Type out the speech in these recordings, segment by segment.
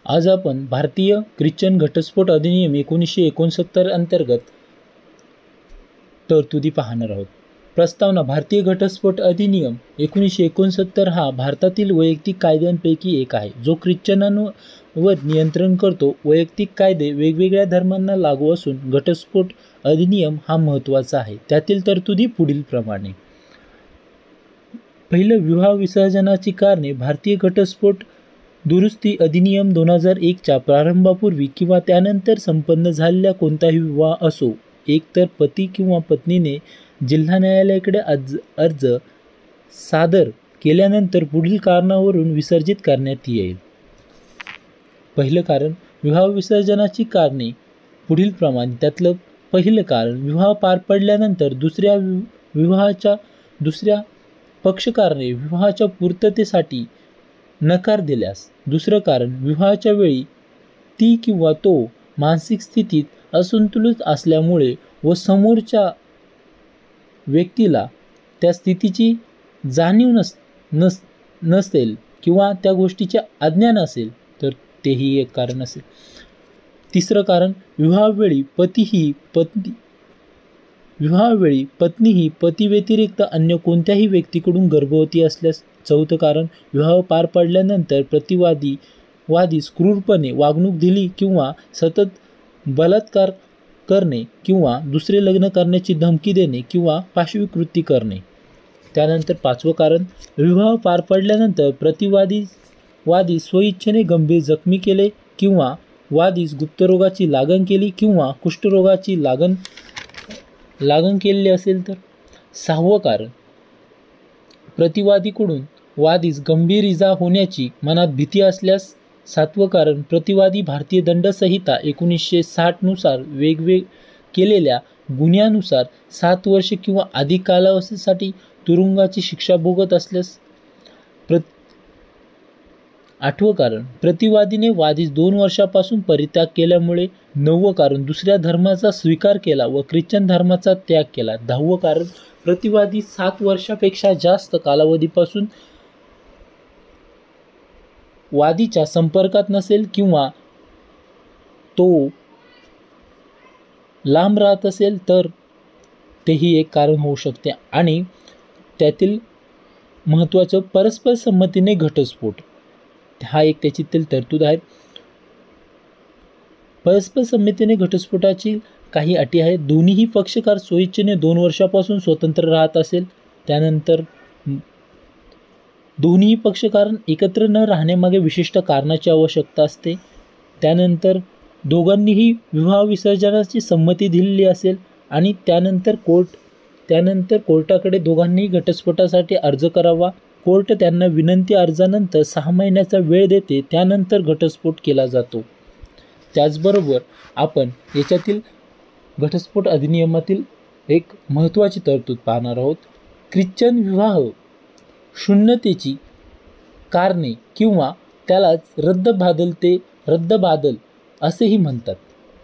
आज आपण भारतीय ख्रिश्चन घटस्फोट अधिनियम 1969 अंतर्गत तरतुदी पाहणार आहोत. प्रस्तावना. भारतीय घटस्फोट अधिनियम 1969 हा भारतातील वैयक्तिक कायद्यांपैकी एक आहे, जो ख्रिश्चनांवर नियंत्रण करतो. वैयक्तिक कायदे वेगवेगळ्या धर्मांना लागू असून घटस्फोट अधिनियम हा महत्त्वाचा आहे. त्यातील तरतुदी पुढील प्रमाणे. पहिलं, विवाह विसर्जनाची कारणे. भारतीय घटस्फोट दुरुस्ती अधिनियम 2001च्या प्रारंभापूर्वी किंवा त्यानंतर संपन्न झालेला कोणताही विवाह असो, एकतर पती किंवा पत्नीने जिल्हा न्यायालयाकडे अर्ज सादर केल्यानंतर पुढील कारणावरून विसर्जित करण्यात येईल. पहिलं कारण. विवाह विसर्जनाची कारणे पुढील प्रमाणे. त्यातलं पहिलं कारण, विवाह पार पडल्यानंतर दुसऱ्या पक्षकाराने विवाहाच्या पूर्ततेसाठी नकार दिल्यास. दुसरं कारण, विवाहाच्या वेळी ती किंवा तो मानसिक स्थितीत असंतुलित असल्यामुळे व समोरच्या व्यक्तीला त्या स्थितीची जाणीव नसेल किंवा त्या गोष्टीचे अज्ञान असेल तर तेही एक कारण असेल. तिसरं कारण, विवाहावेळी पत्नी ही पतीव्यतिरिक्त अन्य कोणत्याही व्यक्तीकडून गर्भवती असल्यास. चौथं कारण, विवाह पार पडल्यानंतर प्रतिवादीस क्रूरपणे वागणूक दिली किंवा सतत बलात्कार करणे किंवा दुसरे लग्न करण्याची धमकी देणे किंवा पाशविकृती करणे. त्यानंतर पाचवं कारण, विवाह पार पडल्यानंतर प्रतिवादी स्वइच्छेने गंभीर जखमी केले किंवा वादीस गुप्तरोगाची लागण केली किंवा कुष्ठरोगाची लागण केलेली असेल तर. सहावं कारण, प्रतिवादीकडून वादीस गंभीर इजा होण्याची मनात भीती असल्यास. सातवं कारण, प्रतिवादी भारतीय दंडसंहिता 1960 नुसार केलेल्या गुन्ह्यानुसार 7 वर्षे किंवा अधिक कालावधीसाठी तुरुंगाची शिक्षा भोगत असल्यास. आठवं कारण, प्रतिवादीने वादीस 2 वर्षापासून परित्याग केल्यामुळे. 9वं कारण, दुसऱ्या धर्माचा स्वीकार केला व ख्रिश्चन धर्माचा त्याग केला. 10वं कारण, प्रतिवादी 7 वर्षापेक्षा जास्त कालावधीपासून वादीच्या संपर्कात नसेल किंवा तो लांब राहत असेल तर तेही एक कारण होऊ शकते. आणि त्यातील महत्त्वाचं, परस्पर संमतीने घटस्फोट हा एक त्याच्यातील तरतूद आहे. परस्पर संमतीने घटस्फोटाची काही अटी आहेत. दोन्हीही पक्षकार स्वइच्छेने 2 वर्षापासून स्वतंत्र राहत असेल. त्यानंतर दोन्ही पक्षकार एकत्र न राहण्यामागे विशिष्ट कारणाची आवश्यकता असते. त्यानंतर दोघांनीही विवाह विसर्जनाची संमती दिलेली असेल आणि त्यानंतर कोर्टाकडे दोघांनीही घटस्फोटासाठी अर्ज करावा. कोर्ट त्यांना विनंती अर्जानंतर 6 महिन्याचा वेळ देते. त्यानंतर घटस्फोट केला जातो. त्याचबरोबर आपण याच्यातील घटस्फोट अधिनियमातील एक महत्त्वाची तरतूद पाहणार आहोत. ख्रिश्चन विवाह शून्यतेची कारणे किंवा त्यालाच रद्दबादल असेही म्हणतात.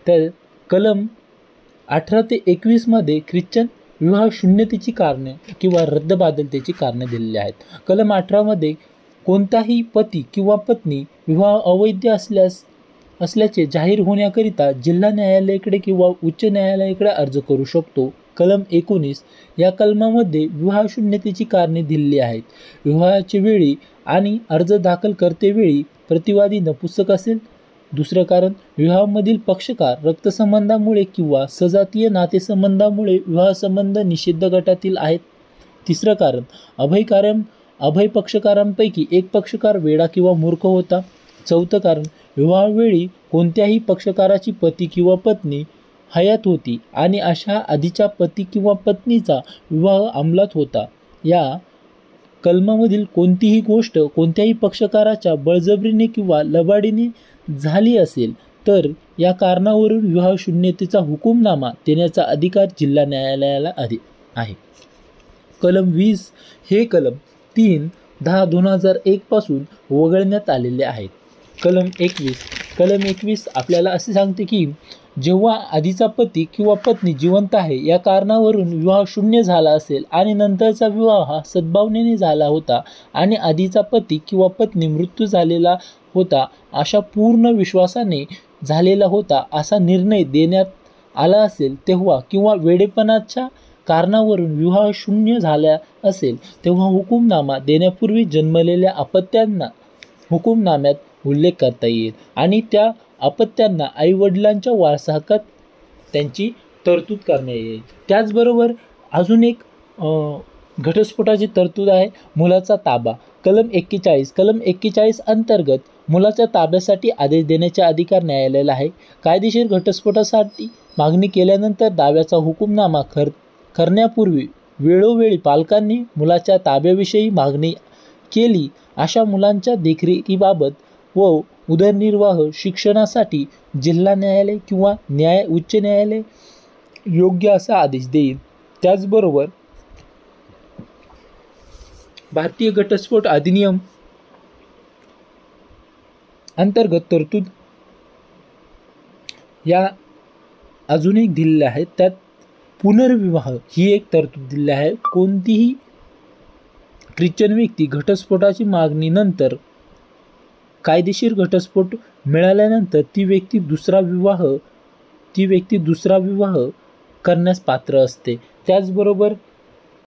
तर कलम 18 ते 21 मध्ये ख्रिश्चन विवाह शून्यतेची कारणे किंवा रद्दबादलतेची कारणे दिलेली आहेत. कलम 18 मध्ये कोणताही पती किंवा पत्नी विवाह अवैध असल्याचे जाहीर होण्याकरिता जिल्हा न्यायालयाकडे किंवा उच्च न्यायालयाकडे अर्ज करू शकतो. कलम 19 या कलमामध्ये विवाह शून्यतेची कारणे दिलेली आहेत. विवाहाच्या वेळी आणि अर्ज दाखल करतेवेळी प्रतिवादी नपुंसक असेल. दुसरं कारण, विवाहामधील पक्षकार रक्तसंबंधामुळे किंवा सजातीय नातेसंबंधामुळे विवाहसंबंध निषिद्ध गटातील आहेत. तिसरं कारण, अभय पक्षकारांपैकी एक पक्षकार वेडा किंवा मूर्ख होता. चौथं कारण, विवाहावेळी कोणत्याही पक्षकाराची पती किंवा पत्नी हयात होती आणि अशा आधीच्या पती किंवा पत्नीचा विवाह अंमलात होता. या कलमामधील कोणतीही गोष्ट कोणत्याही पक्षकाराच्या बळजबरीने किंवा लबाडीने झाली असेल तर या कारणावरून विवाह शून्यतेचा हुकूमनामा देण्याचा अधिकार जिल्हा न्यायालयाला आहे. कलम 20 हे कलम 3/10/2001 पासून वगळण्यात आलेले आहेत. कलम 21 आपल्याला असे सांगते की जेव्हा आधीचा पती किंवा पत्नी जिवंत आहे या कारणावरून विवाह शून्य झाला असेल आणि नंतरचा विवाह हा सद्भावनेने झाला होता आणि आधीचा पती किंवा पत्नी मृत्यू झालेला होता अशा पूर्ण विश्वासाने झालेला होता असा निर्णय देण्यात आला असेल तेव्हा, किंवा वेडेपणाच्या कारणावरून विवाह शून्य झाला असेल तेव्हा हुकूमनामा देण्यापूर्वी जन्मलेल्या अपत्यांना हुकूमनाम्यात उल्लेख करता येईल आणि त्या अपत्यांना आईवडिलांच्या वारसा हक्कात त्यांची तरतूद करण्यात येईल. त्याचबरोबर अजून एक घटस्फोटाची तरतूद आहे मुलाचा ताबा. कलम 41 अंतर्गत मुलाच्या ताब्यासाठी आदेश देण्याचे अधिकार न्यायालयाला आहे. कायदेशीर घटस्फोटासाठी मागणी केल्यानंतर दाव्याचा हुकूमनामा करण्यापूर्वी वेळोवेळी पालकांनी मुलाच्या ताब्याविषयी मागणी केली अशा मुलांच्या देखरेखीबाबत व उदरनिर्वाह शिक्षणासाठी जिल्हा न्यायालय किंवा उच्च न्यायालय योग्य असा आदेश देईल. त्याचबरोबर भारतीय घटस्फोट अधिनियम अंतर्गत तरतूद या अजून एक दिलेल्या आहेत. त्यात पुनर्विवाह ही एक तरतूद दिलेली आहे. कोणतीही ख्रिश्चन व्यक्ती घटस्फोटाची मागणीनंतर कायदेशीर घटस्फोट मिळाल्यानंतर ती व्यक्ती दुसरा विवाह करण्यास पात्र असते. त्याचबरोबर